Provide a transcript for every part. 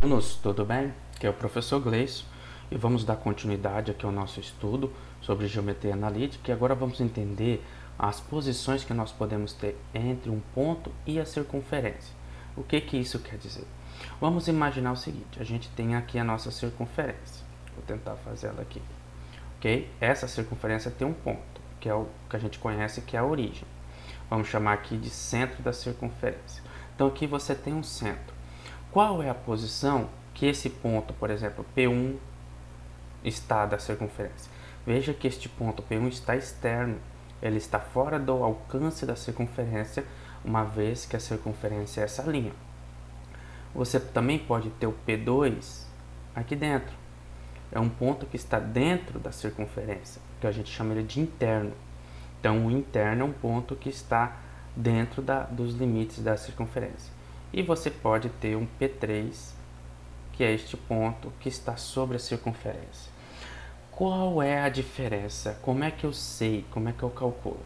Alunos, tudo bem? Aqui é o professor Gleison e vamos dar continuidade aqui ao nosso estudo sobre geometria analítica e agora vamos entender as posições que nós podemos ter entre um ponto e a circunferência. O que isso quer dizer? Vamos imaginar o seguinte, a gente tem aqui a nossa circunferência. Vou tentar fazer ela aqui. Ok? Essa circunferência tem um ponto, que é o que a gente conhece que é a origem. Vamos chamar aqui de centro da circunferência. Então aqui você tem um centro. Qual é a posição que esse ponto, por exemplo, P1 está da circunferência? Veja que este ponto P1 está externo, ele está fora do alcance da circunferência, uma vez que a circunferência é essa linha. Você também pode ter o P2 aqui dentro. É um ponto que está dentro da circunferência, que a gente chama ele de interno. Então, o interno é um ponto que está dentro dos limites da circunferência. E você pode ter um P3, que é este ponto que está sobre a circunferência. Qual é a diferença? Como é que eu sei? Como é que eu calculo?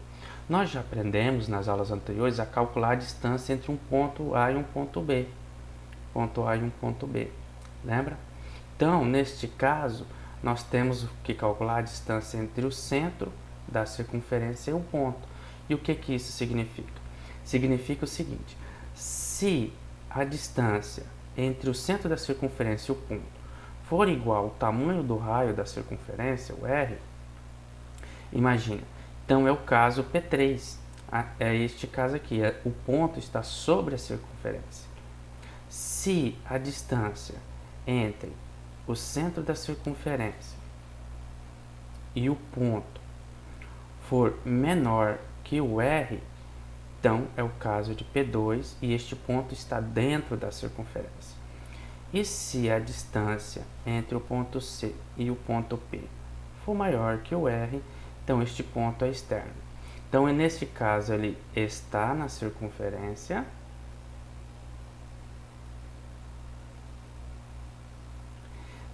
Nós já aprendemos nas aulas anteriores a calcular a distância entre um ponto A e um ponto B. Ponto A e um ponto B. Lembra? Então, neste caso, nós temos que calcular a distância entre o centro da circunferência e o ponto. E o que isso significa? Significa o seguinte: se a distância entre o centro da circunferência e o ponto for igual ao tamanho do raio da circunferência, o R, imagina, então é o caso P3, é este caso aqui, o ponto está sobre a circunferência. Se a distância entre o centro da circunferência e o ponto for menor que o R, então é o caso de P2 e este ponto está dentro da circunferência. E se a distância entre o ponto C e o ponto P for maior que o R, então este ponto é externo. Então, nesse caso, ele está na circunferência.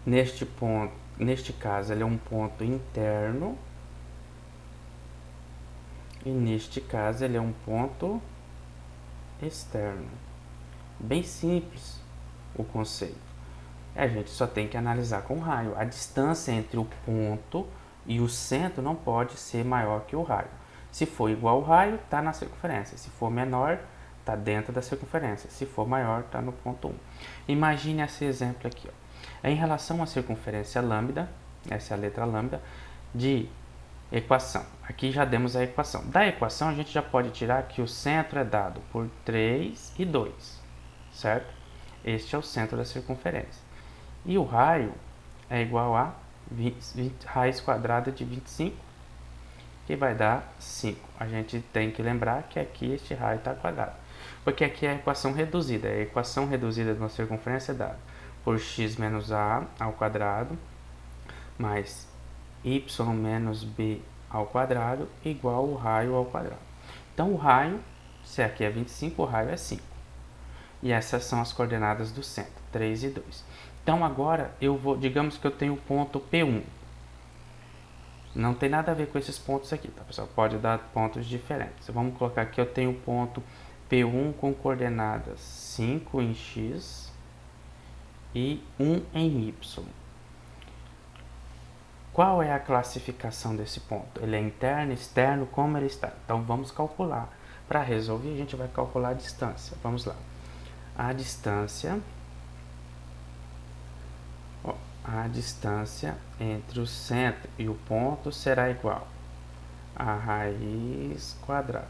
Neste caso, ele é um ponto interno. E neste caso, ele é um ponto externo. Bem simples o conceito. A gente só tem que analisar com o raio. A distância entre o ponto e o centro não pode ser maior que o raio. Se for igual ao raio, está na circunferência. Se for menor, está dentro da circunferência. Se for maior, está no ponto 1. Imagine esse exemplo aqui. Ó. Em relação à circunferência lambda, essa é a letra lambda, de equação. Aqui já demos a equação. Da equação, a gente já pode tirar que o centro é dado por 3 e 2, certo? Este é o centro da circunferência. E o raio é igual a raiz quadrada de 25, que vai dar 5. A gente tem que lembrar que aqui este raio está quadrado, porque aqui é a equação reduzida. A equação reduzida de uma circunferência é dada por x menos a ao quadrado mais y menos b ao quadrado igual o raio ao quadrado. Então, o raio, se aqui é 25, o raio é 5. E essas são as coordenadas do centro, 3 e 2. Então, agora, digamos que eu tenho o ponto P1. Não tem nada a ver com esses pontos aqui, tá, pessoal? Pode dar pontos diferentes. Vamos colocar aqui, eu tenho o ponto P1 com coordenadas 5 em x e 1 em y. Qual é a classificação desse ponto? Ele é interno, externo, como ele está? Então, vamos calcular. Para resolver, a gente vai calcular a distância. Vamos lá. A distância entre o centro e o ponto será igual a raiz quadrada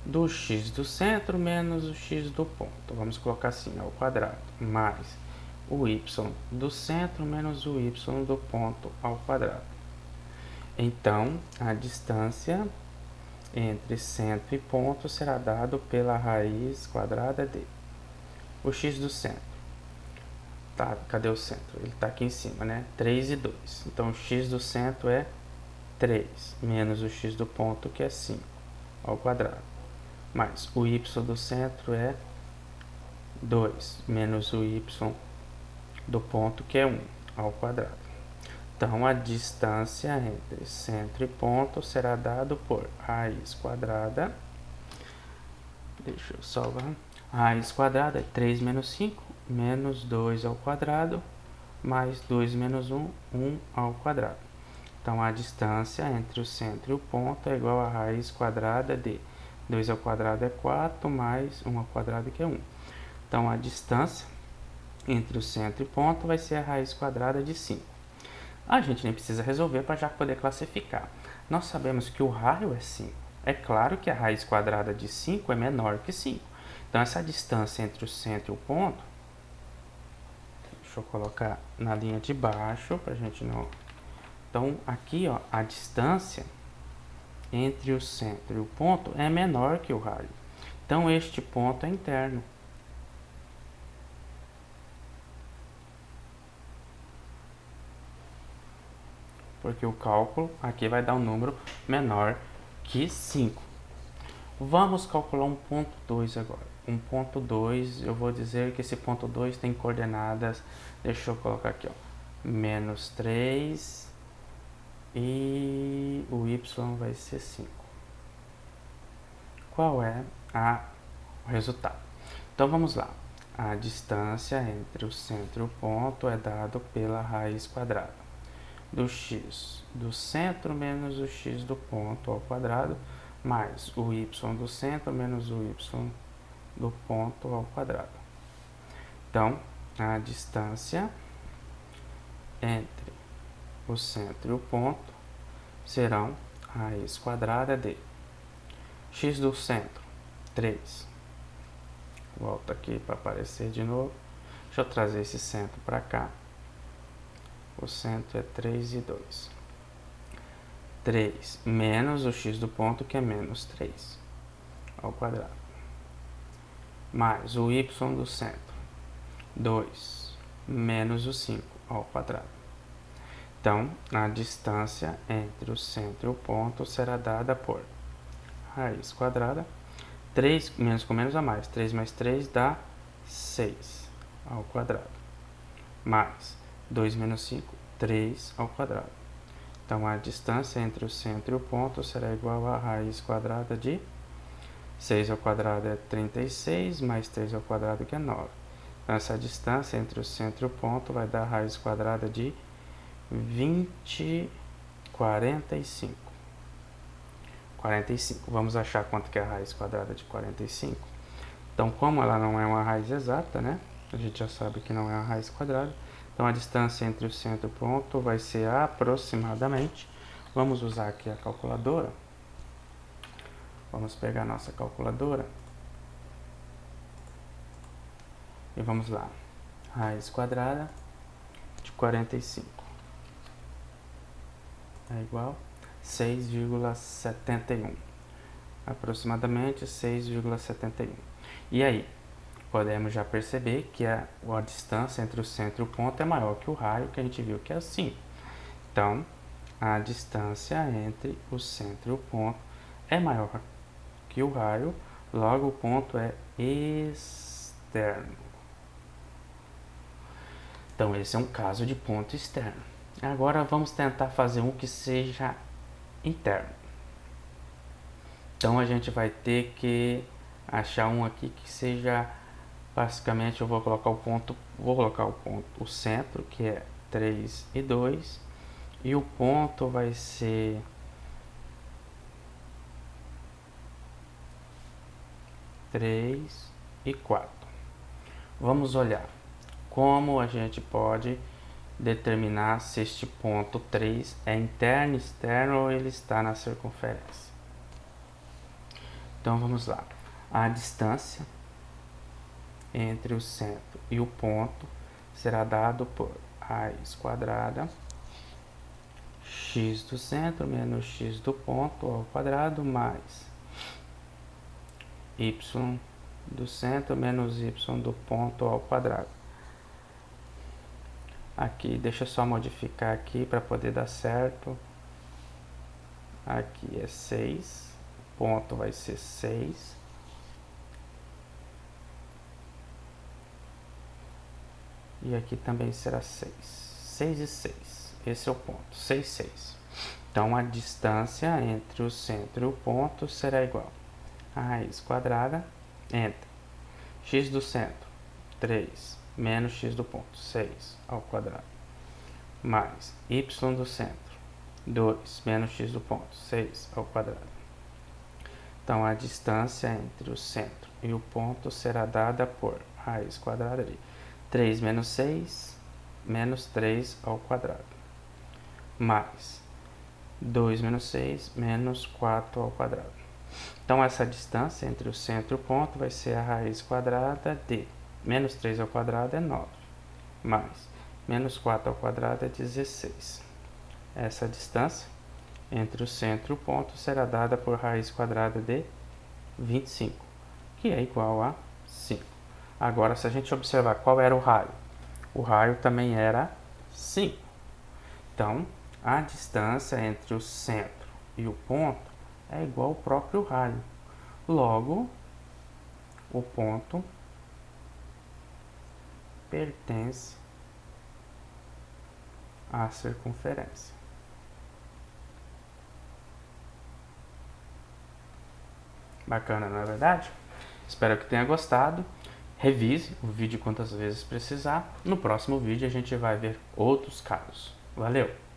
do x do centro menos o x do ponto. Vamos colocar assim, ao quadrado, mais o y do centro menos o y do ponto ao quadrado. Então, a distância entre centro e ponto será dado pela raiz quadrada de o x do centro. Tá, cadê o centro? Ele está aqui em cima, né? 3 e 2. Então, o x do centro é 3, menos o x do ponto, que é 5, ao quadrado. Mais o y do centro é 2, menos o y do ponto, que é 1, ao quadrado. Então, a distância entre centro e ponto será dado por raiz quadrada. Deixa eu salvar. Raiz quadrada é 3 menos 5, menos 2 ao quadrado, mais 2 menos 1, 1 ao quadrado. Então, a distância entre o centro e o ponto é igual a raiz quadrada de 2 ao quadrado é 4, mais 1 ao quadrado, que é 1. Então, a distância entre o centro e o ponto vai ser a raiz quadrada de 5. A gente nem precisa resolver para já poder classificar. Nós sabemos que o raio é 5. É claro que a raiz quadrada de 5 é menor que 5. Então, essa distância entre o centro e o ponto, deixa eu colocar na linha de baixo para a gente não... Então, aqui, ó, a distância entre o centro e o ponto é menor que o raio. Então, este ponto é interno. Porque o cálculo aqui vai dar um número menor que 5. Vamos calcular um ponto 2 agora. Um ponto 2, eu vou dizer que esse ponto 2 tem coordenadas, deixa eu colocar aqui, ó, menos 3 e o y vai ser 5. Qual é o resultado? Então vamos lá. A distância entre o centro e o ponto é dado pela raiz quadrada do x do centro menos o x do ponto ao quadrado, mais o y do centro menos o y do ponto ao quadrado. Então, a distância entre o centro e o ponto serão raiz quadrada de x do centro, 3. Volta aqui para aparecer de novo. Deixa eu trazer esse centro para cá. O centro é 3 e 2. 3 menos o x do ponto, que é menos 3, ao quadrado. Mais o y do centro, 2 menos o 5 ao quadrado. Então, a distância entre o centro e o ponto será dada por raiz quadrada. 3 menos com menos a mais. 3 mais 3 dá 6 ao quadrado. Mais 2 menos 5, 3 ao quadrado. Então, a distância entre o centro e o ponto será igual a raiz quadrada de 6 ao quadrado é 36, mais 3 ao quadrado, que é 9. Então, essa distância entre o centro e o ponto vai dar raiz quadrada de 45. 45. Vamos achar quanto que é a raiz quadrada de 45? Então, como ela não é uma raiz exata, né? A gente já sabe que não é uma raiz quadrada. Então, a distância entre o centro e o ponto vai ser aproximadamente... Vamos usar aqui a calculadora. Vamos pegar a nossa calculadora. E vamos lá. Raiz quadrada de 45 é igual a 6,71. Aproximadamente 6,71. E aí, podemos já perceber que a distância entre o centro e o ponto é maior que o raio, que a gente viu que é 5. Então, a distância entre o centro e o ponto é maior que o raio, logo o ponto é externo. Então, esse é um caso de ponto externo. Agora, vamos tentar fazer um que seja interno. Então, a gente vai ter que achar um aqui que seja, basicamente, eu vou colocar o centro, que é 3 e 2, e o ponto vai ser 3 e 4. Vamos olhar como a gente pode determinar se este ponto 3 é interno, externo ou ele está na circunferência. Então vamos lá. A distância entre o centro e o ponto será dado por raiz quadrada x do centro menos x do ponto ao quadrado, mais y do centro menos y do ponto ao quadrado. Aqui, deixa eu só modificar aqui para poder dar certo. Aqui é 6, o ponto vai ser 6. E aqui também será 6. 6 e 6. Esse é o ponto, 6, 6. Então, a distância entre o centro e o ponto será igual a raiz quadrada entre x do centro, 3, menos x do ponto, 6 ao quadrado, mais y do centro, 2 menos x do ponto, 6 ao quadrado. Então, a distância entre o centro e o ponto será dada por raiz quadrada de 3 menos 6 menos 3 ao quadrado, mais 2 menos 6 menos 4 ao quadrado. Então, essa distância entre o centro e o ponto vai ser a raiz quadrada de menos 3 ao quadrado é 9, mais menos 4 ao quadrado é 16. Essa distância entre o centro e o ponto será dada por raiz quadrada de 25, que é igual a 5. Agora, se a gente observar qual era o raio também era 5. Então, a distância entre o centro e o ponto é igual ao próprio raio. Logo, o ponto pertence à circunferência. Bacana, não é verdade? Espero que tenha gostado. Revise o vídeo quantas vezes precisar. No próximo vídeo a gente vai ver outros casos. Valeu!